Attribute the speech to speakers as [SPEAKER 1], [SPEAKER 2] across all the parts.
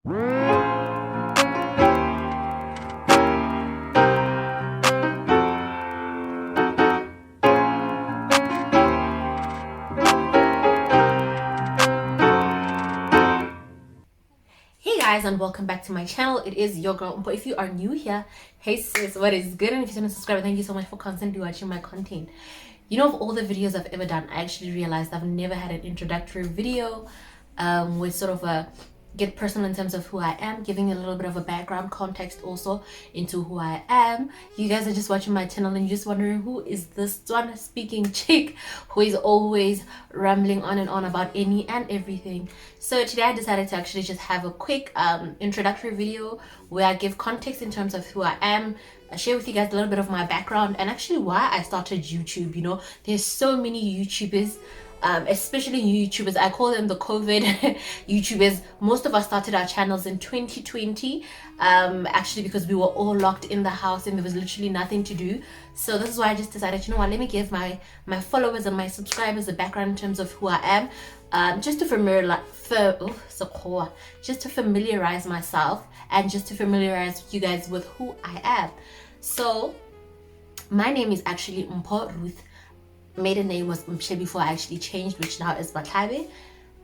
[SPEAKER 1] Hey guys, and welcome back to my channel. It is your girl Umpo. If you are new here, hey sis, what is good? And if you're not subscribed, thank you so much for constantly watching my content. You know, of all the videos I've ever done, I actually realized I've never had an introductory video with sort of a get personal in terms of who I am, giving a little bit of a background context also into who I am. You guys are just watching my channel and you're just wondering, who is this Tswana speaking chick who is always rambling on and on about any and everything? So today I decided to actually just have a quick introductory video where I give context in terms of who I am. I share with you guys a little bit of my background and actually why I started YouTube. You know, there's so many YouTubers, especially new YouTubers. I call them the COVID YouTubers. Most of us started our channels in 2020, actually because we were all locked in the house and there was literally nothing to do. So this is why I just decided, you know what, let me give my followers and my subscribers a background in terms of who I am, just to familiarize myself and just to familiarize you guys with who I am. So my name is actually Mpho Ruth. Maiden name was Mshe before I actually changed, which now is Batlabe.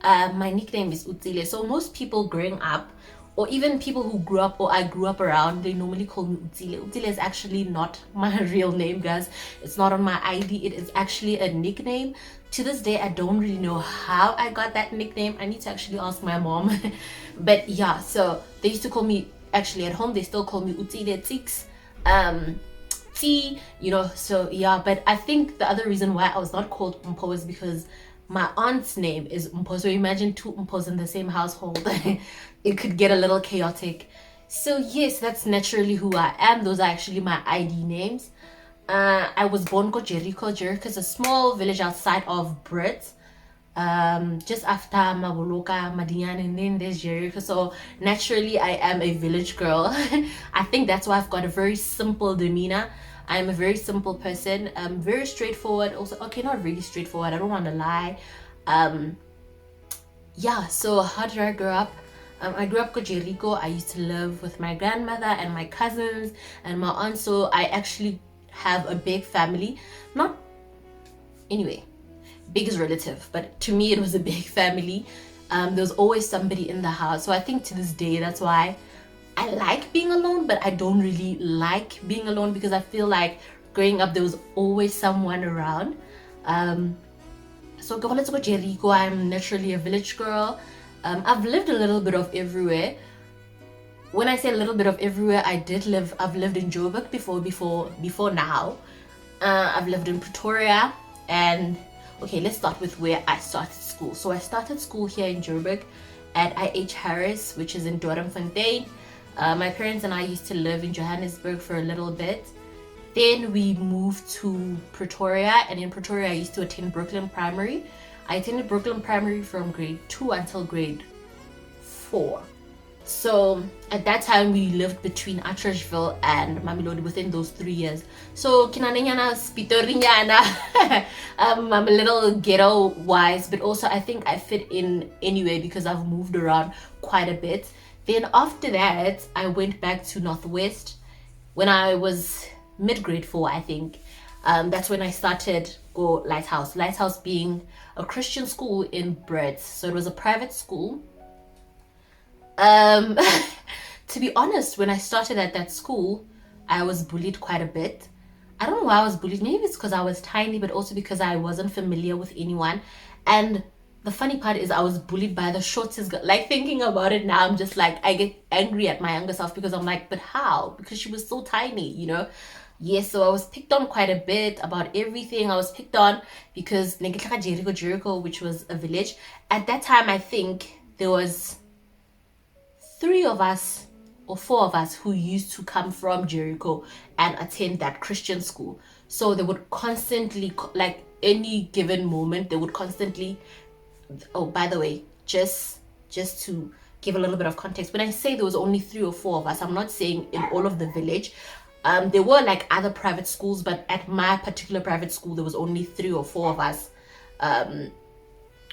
[SPEAKER 1] My nickname is Utsile. So most people growing up, or even people who grew up or I grew up around, they normally call me Utsile. Utsile is actually not my real name, guys. It's not on my ID. It is actually a nickname. To this day, I don't really know how I got that nickname. I need to actually ask my mom. But yeah, so they used to call me, actually at home, they still call me Utsile Tix. You know, so yeah. But I think the other reason why I was not called Mpho is because my aunt's name is Mpho. So imagine two Mphos in the same household. It could get a little chaotic. So yes, that's naturally who I am. Those are actually my ID names. I was born in Jericho. Jericho is a small village outside of Brits, just after Maboloka, Madinyane, and then there's Jericho. So naturally I am a village girl. I think that's why I've got a very simple demeanor. I'm a very simple person, very straightforward also. Okay, not really straightforward, I don't want to lie. Yeah, so how did I grow up? I grew up in Jericho. I used to live with my grandmother and my cousins and my aunt. So I actually have a big family. Not, anyway, big is relative, but to me it was a big family. There was always somebody in the house. So I think to this day, that's why I like being alone, but I don't really like being alone because I feel like growing up there was always someone around. So let's go Jericho. I'm naturally a village girl. I've lived a little bit of everywhere. When I say a little bit of everywhere, I've lived in Joburg before now. I've lived in Pretoria, and okay, let's start with where I started school. So I started school here in Joburg at IH Harris, which is in Doornfontein. My parents and I used to live in Johannesburg for a little bit. Then we moved to Pretoria, and in Pretoria I used to attend Brooklyn Primary. I attended Brooklyn Primary from grade 2 until grade 4. So at that time we lived between Atteridgeville and Mamelodi within those 3 years. So kinananyana spitorinyana. I'm a little ghetto wise, but also I think I fit in anyway because I've moved around quite a bit. Then after that, I went back to Northwest when I was mid-grade 4, I think. That's when I started Go Lighthouse. Lighthouse being a Christian school in Brits. So it was a private school. To be honest, when I started at that school, I was bullied quite a bit. I don't know why I was bullied. Maybe it's because I was tiny, but also because I wasn't familiar with anyone. And the funny part is I was bullied by the shortest girl. Like, thinking about it now, I'm just like, I get angry at my younger self because I'm like, but how? Because she was so tiny, you know? Yes, so I was picked on quite a bit about everything. I was picked on because Jericho, which was a village. At that time, I think there was 3 of us or 4 of us who used to come from Jericho and attend that Christian school. So they would constantly, like any given moment, they would constantly, oh, by the way, just to give a little bit of context, when I say there was only 3 or 4 of us, I'm not saying in all of the village. There were like other private schools, but at my particular private school there was only 3 or 4 of us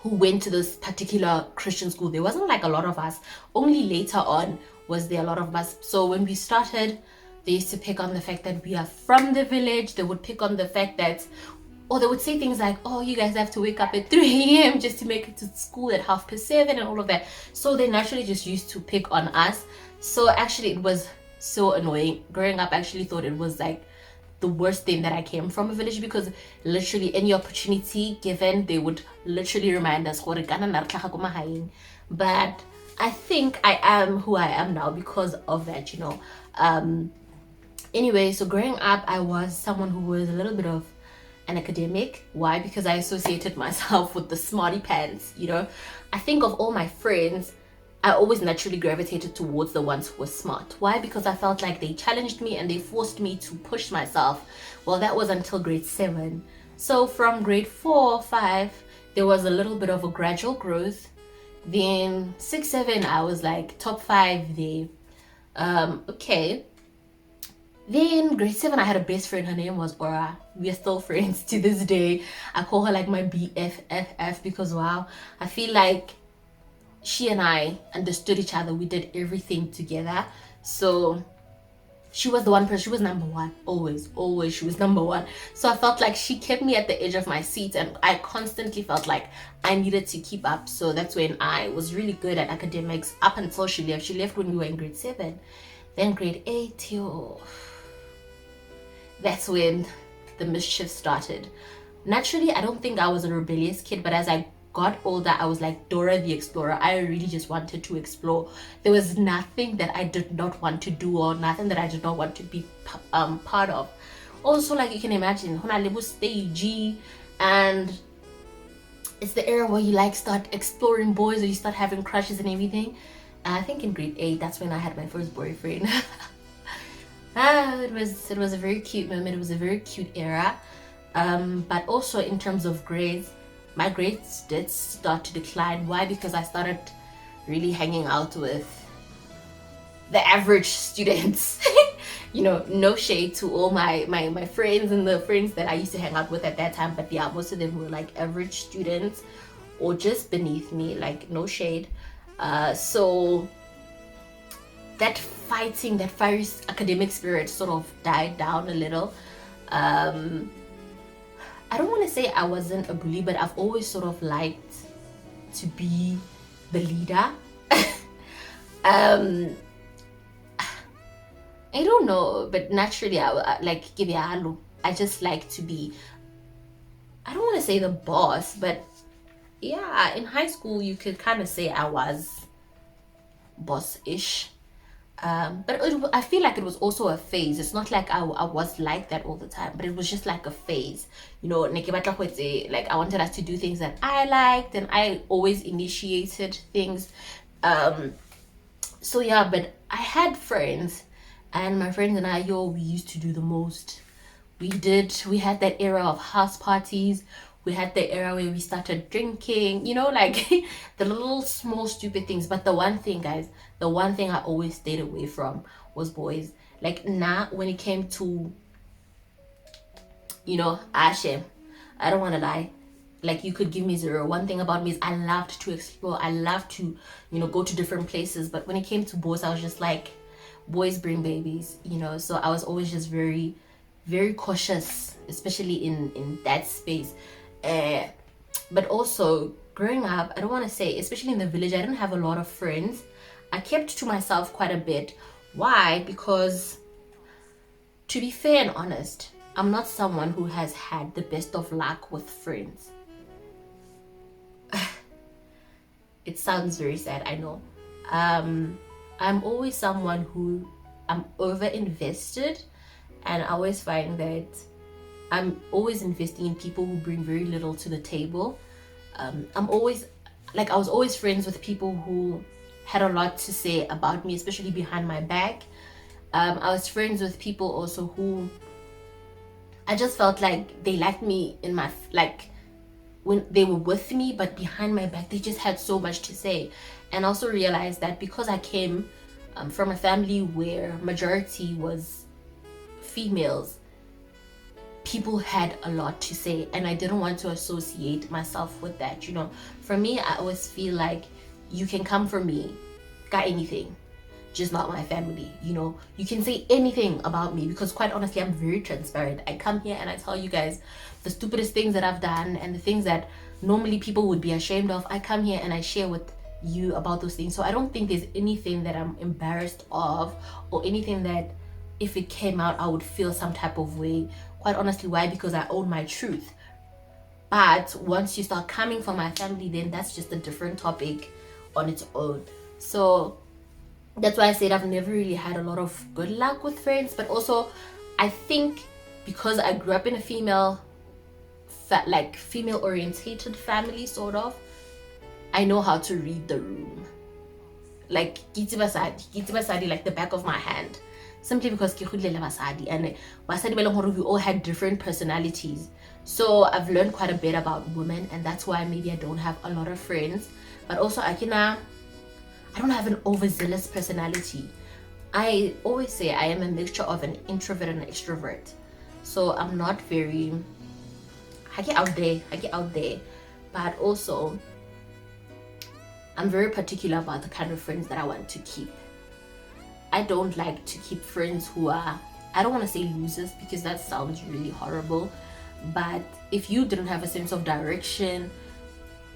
[SPEAKER 1] who went to this particular Christian school. There wasn't like a lot of us. Only later on was there a lot of us. So when we started, they used to pick on the fact that we are from the village. They would pick on the fact that, or they would say things like, oh, you guys have to wake up at 3 a.m. just to make it to school at 7:30 and all of that. So they naturally just used to pick on us. So actually it was so annoying. Growing up, I actually thought it was like the worst thing that I came from a village, because literally any opportunity given, they would literally remind us. But I think I am who I am now because of that, you know. Anyway, so growing up, I was someone who was a little bit of an academic. Why? Because I associated myself with the smarty pants, you know. I think of all my friends, I always naturally gravitated towards the ones who were smart. Why? Because I felt like they challenged me and they forced me to push myself. Well, that was until grade 7. So from grade 4, 5, there was a little bit of a gradual growth. Then 6, 7, I was like top 5 there. Okay. Then grade 7, I had a best friend. Her name was Aura. We are still friends to this day. I call her like my BFFF because wow, I feel like she and I understood each other. We did everything together. So she was the one person, she was number one. Always she was number one. So I felt like she kept me at the edge of my seat, and I constantly felt like I needed to keep up. So that's when I was really good at academics up until she left. She left when we were in grade 7. Then grade 8, that's when the mischief started. Naturally, I don't think I was a rebellious kid, but as I got older, I was like Dora the Explorer. I really just wanted to explore. There was nothing that I did not want to do, or nothing that I did not want to be part of. Also, like you can imagine, when I live stage, and it's the era where you like start exploring boys, or you start having crushes and everything. I think in grade 8, that's when I had my first boyfriend. It was a very cute moment. It was a very cute era. But also in terms of grades, my grades did start to decline. Why? Because I started really hanging out with the average students. You know, no shade to all my friends and the friends that I used to hang out with at that time, but yeah, most of them were like average students or just beneath me, like no shade. So that fiery academic spirit sort of died down a little. I don't want to say I wasn't a bully, but I've always sort of liked to be the leader. I don't know, but naturally I just like to be, I don't want to say the boss, but yeah, in high school you could kind of say I was boss-ish. But I feel like it was also a phase. It's not like I was like that all the time, but it was just like a phase. You know, like I wanted us to do things that I liked, and I always initiated things. So yeah, but I had friends, and my friends and I, we used to do the most. We had that era of house parties. We had the era where we started drinking, you know, like the little small stupid things. But the one thing, guys, the one thing I always stayed away from was boys. Like when it came to, you know, Ashe, I don't want to lie. Like you could give me 0. One thing about me is I loved to explore. I loved to, you know, go to different places. But when it came to boys, I was just like, boys bring babies, you know. So I was always just very, very cautious, especially in that space. But also growing up, I don't want to say, especially in the village, I didn't have a lot of friends. I kept to myself quite a bit. Why? Because to be fair and honest, I'm not someone who has had the best of luck with friends. It sounds very sad, I know. I'm always someone who I'm over invested, and I always find that I'm always investing in people who bring very little to the table. I was always friends with people who had a lot to say about me, especially behind my back. I was friends with people also who I just felt like they liked me in my, like when they were with me, but behind my back, they just had so much to say. And also realized that because I came from a family where majority was females, people had a lot to say, and I didn't want to associate myself with that. For me, I always feel like you can come for me, got anything, just not my family. You can say anything about me, because quite honestly, I'm very transparent. I come here and I tell you guys the stupidest things that I've done and the things that normally people would be ashamed of. I come here and I share with you about those things. So I don't think there's anything that I'm embarrassed of, or anything that if it came out I would feel some type of way. Quite honestly, why? Because I own my truth. But once you start coming for my family, then that's just a different topic on its own. So that's why I said I've never really had a lot of good luck with friends. But also, I think because I grew up in a female orientated family, sort of, I know how to read the room. Like basadi, like the back of my hand. Simply because basadi, and basadi we all had different personalities. So I've learned quite a bit about women, and that's why maybe I don't have a lot of friends. But also I don't have an overzealous personality. I always say I am a mixture of an introvert and an extrovert. So I'm not very I get out there. But also I'm very particular about the kind of friends that I want to keep. I don't like to keep friends who are, I don't want to say losers, because that sounds really horrible, but if you didn't have a sense of direction,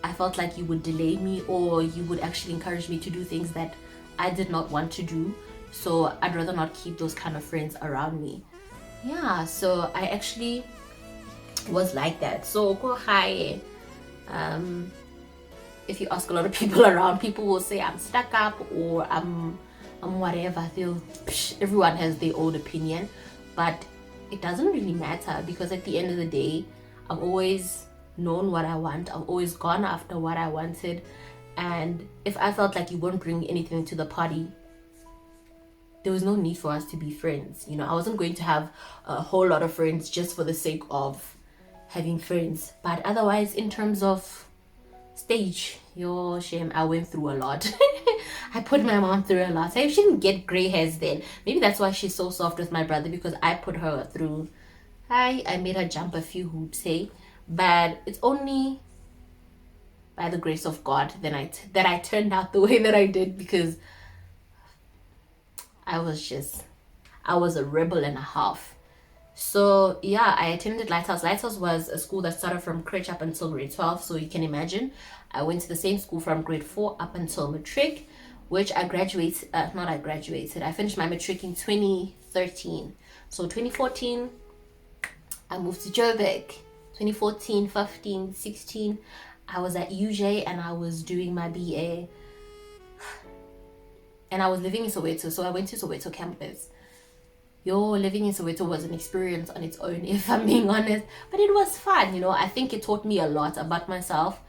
[SPEAKER 1] I felt like you would delay me, or you would actually encourage me to do things that I did not want to do. So I'd rather not keep those kind of friends around me. Yeah, so I actually was like that. So go hi. If you ask a lot of people around, people will say I'm stuck up, or I'm whatever. Everyone has their own opinion, but it doesn't really matter, because at the end of the day, I've always known what I want. I've always gone after what I wanted, and if I felt like you won't bring anything to the party, there was no need for us to be friends. I wasn't going to have a whole lot of friends just for the sake of having friends. But otherwise, in terms of stage, your shame, I went through a lot. I put my mom through a lot. So if she didn't get gray hairs then, maybe that's why she's so soft with my brother, because I put her through. I made her jump a few hoops, hey. But it's only by the grace of God that I turned out the way that I did, because I was a rebel and a half. So yeah, I attended Lighthouse. Lighthouse was a school that started from crèche up until grade 12. So you can imagine, I went to the same school from grade 4 up until matric, which I finished my matric in 2013. So 2014, I moved to Joburg. 2014, 15, 16, I was at UJ and I was doing my BA. And I was living in Soweto, so I went to Soweto campus. Living in Soweto was an experience on its own, if I'm being honest. But it was fun, I think it taught me a lot about myself.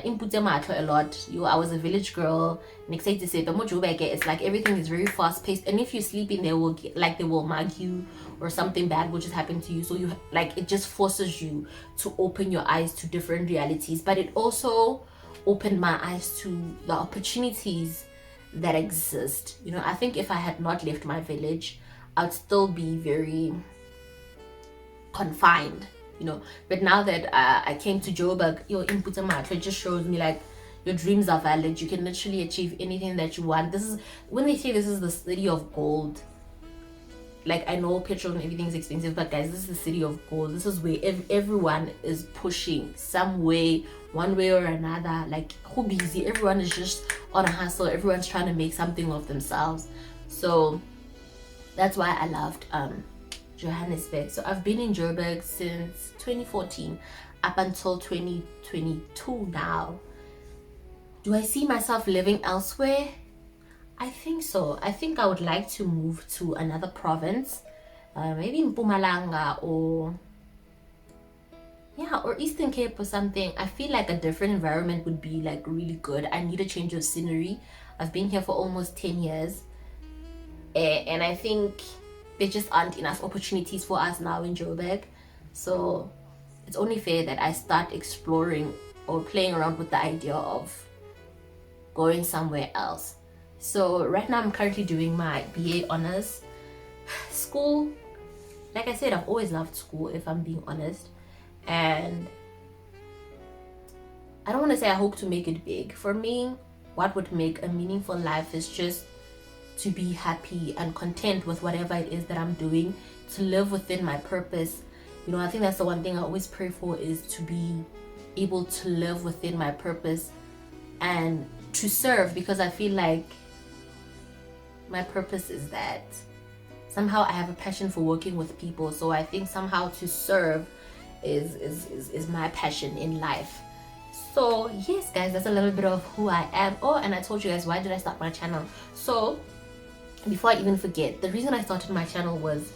[SPEAKER 1] Input a lot. I was a village girl. Next to say, it's like everything is very fast paced, and if you sleep in, they will mug you, or something bad will just happen to you. So it just forces you to open your eyes to different realities. But it also opened my eyes to the opportunities that exist. I think if I had not left my village, I'd still be very confined, but now that I came to Joburg, your input it just shows me like your dreams are valid. You can literally achieve anything that you want. This is when they say this is the city of gold. Like, I know petrol and everything is expensive, but guys, this is the city of gold. This is where everyone is pushing some way, one way or another. Like, who busy? Everyone is just on a hustle. Everyone's trying to make something of themselves. So that's why I loved Johannesburg. So I've been in Joburg since 2014 up until 2022 now. Do I see myself living elsewhere? I think so. I think I would like to move to another province, maybe in Mpumalanga or Eastern Cape or something. I feel like a different environment would be like really good. I need a change of scenery. I've been here for almost 10 years. And I think there just aren't enough opportunities for us now in Joburg. So it's only fair that I start exploring or playing around with the idea of going somewhere else. So right now I'm currently doing my BA honors. School, like I said, I've always loved school, if I'm being honest. And I don't want to say I hope to make it big. For me, what would make a meaningful life is just to be happy and content with whatever it is that I'm doing, to live within my purpose. You know, I think that's the one thing I always pray for, is to be able to live within my purpose and to serve, because I feel like my purpose is that somehow I have a passion for working with people. So I think somehow to serve is my passion in life. So yes guys, that's a little bit of who I am. Oh, and I told you guys, why did I start my channel? So before I even forget, the reason I started my channel was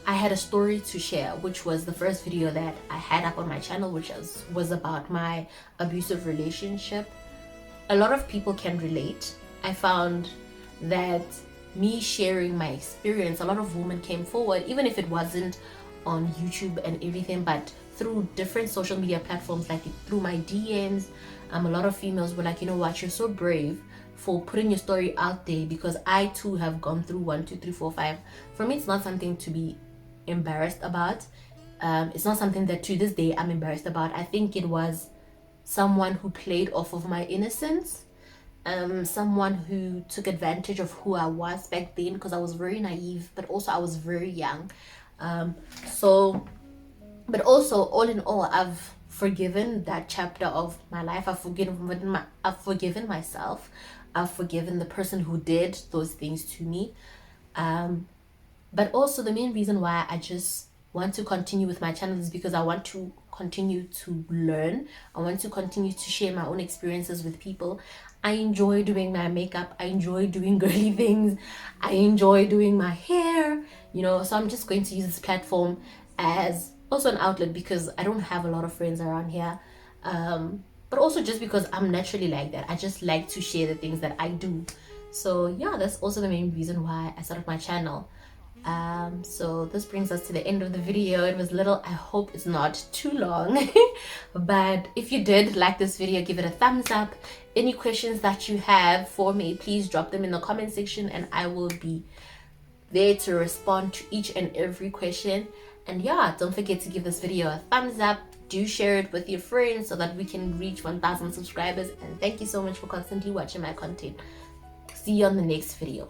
[SPEAKER 1] I had a story to share, which was the first video that I had up on my channel, which was about my abusive relationship. A lot of people can relate. I found that me sharing my experience, a lot of women came forward, even if it wasn't on YouTube and everything, but through different social media platforms, like through my DMs. A lot of females were like, you know what, you're so brave for putting your story out there, because I too have gone through 1, 2, 3, 4, 5. For me, it's not something to be embarrassed about. It's not something that to this day I'm embarrassed about. I think it was someone who played off of my innocence, someone who took advantage of who I was back then, because I was very naive, but also I was very young. But also, all in all, I've forgiven that chapter of my life. I've forgiven myself. I've forgiven the person who did those things to me. But also the main reason why I just want to continue with my channel is because I want to continue to learn. I want to continue to share my own experiences with people. I enjoy doing my makeup. I enjoy doing girly things. I enjoy doing my hair, you know. So I'm just going to use this platform as also an outlet, because I don't have a lot of friends around here. But also just because I'm naturally like that. I just like to share the things that I do. So yeah, that's also the main reason why I started my channel. So this brings us to the end of the video. It was little, I hope it's not too long. But if you did like this video, give it a thumbs up. Any questions that you have for me, please drop them in the comment section, and I will be there to respond to each and every question. And yeah, don't forget to give this video a thumbs up. Do share it with your friends so that we can reach 1,000 subscribers. And thank you so much for constantly watching my content. See you on the next video.